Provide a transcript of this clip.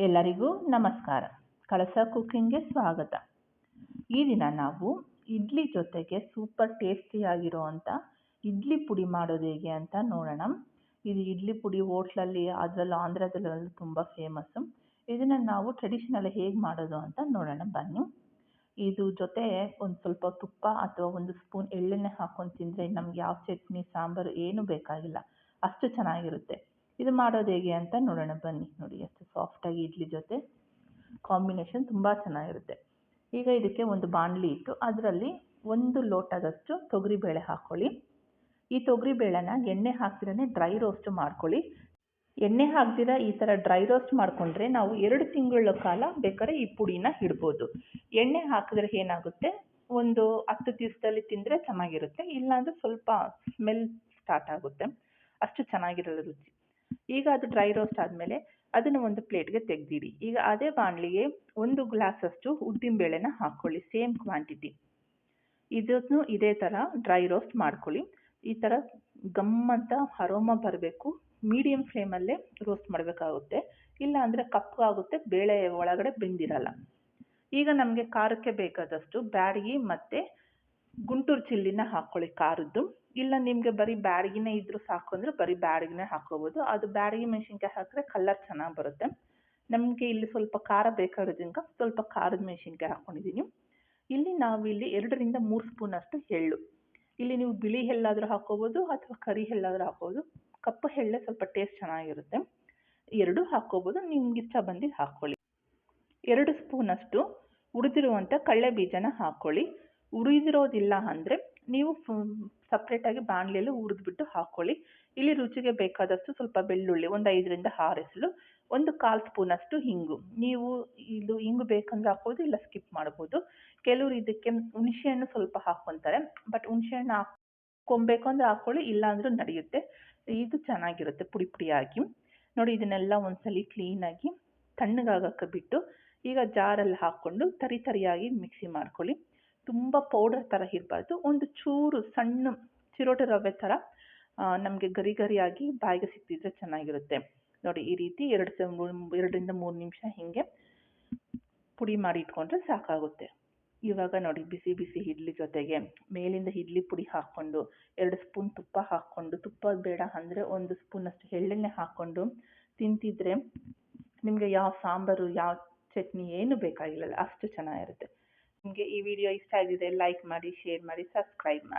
ಎಲ್ಲರಿಗೂ ನಮಸ್ಕಾರ. ಕಳಸ ಕುಕ್ಕಿಂಗ್ಗೆ ಸ್ವಾಗತ. ಈ ದಿನ ನಾವು ಇಡ್ಲಿ ಜೊತೆಗೆ ಸೂಪರ್ ಟೇಸ್ಟಿಯಾಗಿರುವಂಥ ಇಡ್ಲಿ ಪುಡಿ ಮಾಡೋದು ಹೇಗೆ ಅಂತ ನೋಡೋಣ. ಇದು ಇಡ್ಲಿ ಪುಡಿ ಹೋಟ್ಲಲ್ಲಿ ಅದರಲ್ಲೂ ಆಂಧ್ರದಲ್ಲೆಲ್ಲ ತುಂಬ ಫೇಮಸ್ಸು. ಇದನ್ನು ನಾವು ಟ್ರೆಡಿಷನಲ್ ಹೇಗೆ ಮಾಡೋದು ಅಂತ ನೋಡೋಣ ಬನ್ನಿ. ಇದು ಜೊತೆ ಒಂದು ಸ್ವಲ್ಪ ತುಪ್ಪ ಅಥವಾ ಒಂದು ಸ್ಪೂನ್ ಎಳ್ಳೆಣ್ಣೆ ಹಾಕ್ಕೊಂಡು ತಿಂದರೆ ನಮ್ಗೆ ಯಾವ ಚಟ್ನಿ ಸಾಂಬಾರು ಏನೂ ಬೇಕಾಗಿಲ್ಲ, ಅಷ್ಟು ಚೆನ್ನಾಗಿರುತ್ತೆ. ಇದು ಮಾಡೋದು ಹೇಗೆ ಅಂತ ನೋಡೋಣ ಬನ್ನಿ. ನೋಡಿ ಎಷ್ಟು ಸಾಫ್ಟಾಗಿ ಇಡ್ಲಿ ಜೊತೆ ಕಾಂಬಿನೇಷನ್ ತುಂಬ ಚೆನ್ನಾಗಿರುತ್ತೆ. ಈಗ ಇದಕ್ಕೆ ಒಂದು ಬಾಣಲಿ ಇಟ್ಟು ಅದರಲ್ಲಿ 1 ಲೋಟದಷ್ಟು ತೊಗರಿಬೇಳೆ ಹಾಕ್ಕೊಳ್ಳಿ. ಈ ತೊಗರಿಬೇಳೆನ ಎಣ್ಣೆ ಹಾಕ್ದಿರೇ ಡ್ರೈ ರೋಸ್ಟ್ ಮಾಡ್ಕೊಳ್ಳಿ. ಎಣ್ಣೆ ಹಾಕ್ದಿರ ಈ ಥರ ಡ್ರೈ ರೋಸ್ಟ್ ಮಾಡಿಕೊಂಡ್ರೆ ನಾವು 2 ತಿಂಗಳ ಕಾಲ ಬೇಕಾದ್ರೆ ಈ ಪುಡಿನ ಇಡ್ಬೋದು. ಎಣ್ಣೆ ಹಾಕಿದ್ರೆ ಏನಾಗುತ್ತೆ, ಒಂದು 10 ದಿವಸದಲ್ಲಿ ತಿಂದರೆ ಚೆನ್ನಾಗಿರುತ್ತೆ, ಇಲ್ಲಾಂದರೆ ಸ್ವಲ್ಪ ಸ್ಮೆಲ್ ಸ್ಟಾರ್ಟ್ ಆಗುತ್ತೆ, ಅಷ್ಟು ಚೆನ್ನಾಗಿರಲ್ಲ ರುಚಿ. ಈಗ ಅದು ಡ್ರೈ ರೋಸ್ಟ್ ಆದಮೇಲೆ ಅದನ್ನು ಒಂದು ಪ್ಲೇಟ್ಗೆ ತೆಗೆದಿಡಿ. ಈಗ ಅದೇ ಬಾಣಲಿಗೆ 1 ಗ್ಲಾಸಷ್ಟು ಉದ್ದಿನಬೇಳೆನ ಹಾಕ್ಕೊಳ್ಳಿ, ಸೇಮ್ ಕ್ವಾಂಟಿಟಿ. ಇದನ್ನು ಇದೇ ಥರ ಡ್ರೈ ರೋಸ್ಟ್ ಮಾಡ್ಕೊಳ್ಳಿ. ಈ ಥರ ಗಮ್ಮಂತ ಅರೋಮ ಬರಬೇಕು. ಮೀಡಿಯಮ್ ಫ್ಲೇಮಲ್ಲೇ ರೋಸ್ಟ್ ಮಾಡಬೇಕಾಗುತ್ತೆ, ಇಲ್ಲ ಅಂದರೆ ಕಪ್ಪಗಾಗುತ್ತೆ, ಬೇಳೆ ಒಳಗಡೆ ಬೆಂದಿರಲ್ಲ. ಈಗ ನಮಗೆ ಖಾರಕ್ಕೆ ಬೇಕಾದಷ್ಟು ಬ್ಯಾಡಗಿ ಮತ್ತು ಗುಂಟೂರು ಚಿಲ್ಲಿನ ಹಾಕ್ಕೊಳ್ಳಿ ಖಾರದ್ದು. ಇಲ್ಲ ನಿಮಗೆ ಬರೀ ಬ್ಯಾಡಗಿನೇ ಇದ್ದರೂ ಸಾಕು ಅಂದರೆ ಬರೀ ಬ್ಯಾಡಗಿನೇ ಹಾಕ್ಕೋಬೋದು. ಅದು ಬ್ಯಾಡಗಿ ಮೆಣಸಿನ್ಕಾಯಿ ಹಾಕಿದ್ರೆ ಕಲರ್ ಚೆನ್ನಾಗಿ ಬರುತ್ತೆ. ನಮಗೆ ಇಲ್ಲಿ ಸ್ವಲ್ಪ ಖಾರ ಬೇಕಾಗೋದ್ರಿಂದ ಸ್ವಲ್ಪ ಖಾರದ ಮೆಣಸಿನ್ಕಾಯಿ ಹಾಕ್ಕೊಂಡಿದ್ದೀನಿ. ಇಲ್ಲಿ 2 ರಿಂದ 3 ಸ್ಪೂನಷ್ಟು ಎಳ್ಳು. ಇಲ್ಲಿ ನೀವು ಬಿಳಿ ಎಳ್ಳಾದರೂ ಹಾಕ್ಕೋಬೋದು ಅಥವಾ ಕರಿ ಎಳ್ಳಾದರೂ ಹಾಕ್ಬೋದು. ಕಪ್ಪು ಎಳ್ಳೆ ಸ್ವಲ್ಪ ಟೇಸ್ಟ್ ಚೆನ್ನಾಗಿರುತ್ತೆ. 2 ಹಾಕ್ಕೋಬೋದು, ನಿಮ್ಗೆ ಇಷ್ಟ ಬಂದಿದ್ದು ಹಾಕ್ಕೊಳ್ಳಿ. 2 ಸ್ಪೂನಷ್ಟು ಹುರಿದಿರುವಂಥ ಕಡಲೆ ಬೀಜನ ಹಾಕ್ಕೊಳ್ಳಿ. ಹುರಿದಿರೋದಿಲ್ಲ ಅಂದರೆ ನೀವು ಸಪ್ರೇಟಾಗಿ ಬಾಣಲೆಯಲ್ಲಿ ಹುರಿದ್ಬಿಟ್ಟು ಹಾಕ್ಕೊಳ್ಳಿ. ಇಲ್ಲಿ ರುಚಿಗೆ ಬೇಕಾದಷ್ಟು ಸ್ವಲ್ಪ ಬೆಳ್ಳುಳ್ಳಿ, ಒಂದು 5 ರಿಂದ 6 ಎಸಳು, 1/4 ಸ್ಪೂನಷ್ಟು ಹಿಂಗು. ನೀವು ಇದು ಹಿಂಗು ಬೇಕಂದ್ರೆ ಹಾಕ್ಬೋದು, ಇಲ್ಲ ಸ್ಕಿಪ್ ಮಾಡ್ಬೋದು. ಕೆಲವರು ಇದಕ್ಕೆ ಹುಣಸೆಹಣ್ಣು ಸ್ವಲ್ಪ ಹಾಕ್ಕೊತಾರೆ, ಬಟ್ ಹುಣಸೆಹಣ್ಣು ಹಾಕ್ಕೊಬೇಕು ಅಂದರೆ ಹಾಕ್ಕೊಳ್ಳಿ, ಇಲ್ಲ ಅಂದರೂ ನಡೆಯುತ್ತೆ. ಇದು ಚೆನ್ನಾಗಿರುತ್ತೆ ಪುಡಿ ಪುಡಿಯಾಗಿ. ನೋಡಿ, ಇದನ್ನೆಲ್ಲ ಒಂದ್ಸಲಿ ಕ್ಲೀನಾಗಿ ತಣ್ಣಗಾಗಕ್ಕೆ ಬಿಟ್ಟು ಈಗ ಜಾರಲ್ಲಿ ಹಾಕ್ಕೊಂಡು ತರಿಯಾಗಿ ಮಿಕ್ಸಿ ಮಾಡ್ಕೊಳ್ಳಿ. ತುಂಬ ಪೌಡರ್ ಥರ ಇರಬಾರ್ದು, ಒಂದು ಚೂರು ಸಣ್ಣ ಚಿರೋಟಿ ರವೆ ಥರ ನಮಗೆ ಗರಿ ಗರಿಯಾಗಿ ಬಾಯಿಗೆ ಸಿಕ್ತಿದ್ರೆ ಚೆನ್ನಾಗಿರುತ್ತೆ. ನೋಡಿ, ಈ ರೀತಿ 2 ರಿಂದ 3 ನಿಮಿಷ ಹೀಗೆ ಪುಡಿ ಮಾಡಿ ಇಟ್ಕೊಂಡ್ರೆ ಸಾಕಾಗುತ್ತೆ. ಇವಾಗ ನೋಡಿ, ಬಿಸಿ ಬಿಸಿ ಇಡ್ಲಿ ಜೊತೆಗೆ ಮೇಲಿಂದ ಇಡ್ಲಿ ಪುಡಿ ಹಾಕ್ಕೊಂಡು 2 ಸ್ಪೂನ್ ತುಪ್ಪ ಹಾಕ್ಕೊಂಡು, ತುಪ್ಪ ಬೇಡ ಅಂದರೆ 1 ಸ್ಪೂನಷ್ಟು ಎಳ್ಳೆಣ್ಣೆ ಹಾಕ್ಕೊಂಡು ತಿಂತಿದ್ರೆ ನಿಮಗೆ ಯಾವ ಸಾಂಬಾರು ಯಾವ ಚಟ್ನಿ ಏನು ಬೇಕಾಗಿಲ್ಲ, ಅಷ್ಟು ಚೆನ್ನಾಗಿರುತ್ತೆ. ನಿಮಗೆ ಈ ವಿಡಿಯೋ ಇಷ್ಟ ಆಗಿದೆ ಲೈಕ್ ಮಾಡಿ, ಶೇರ್ ಮಾಡಿ, ಸಬ್ಸ್ಕ್ರೈಬ್ ಮಾಡಿ.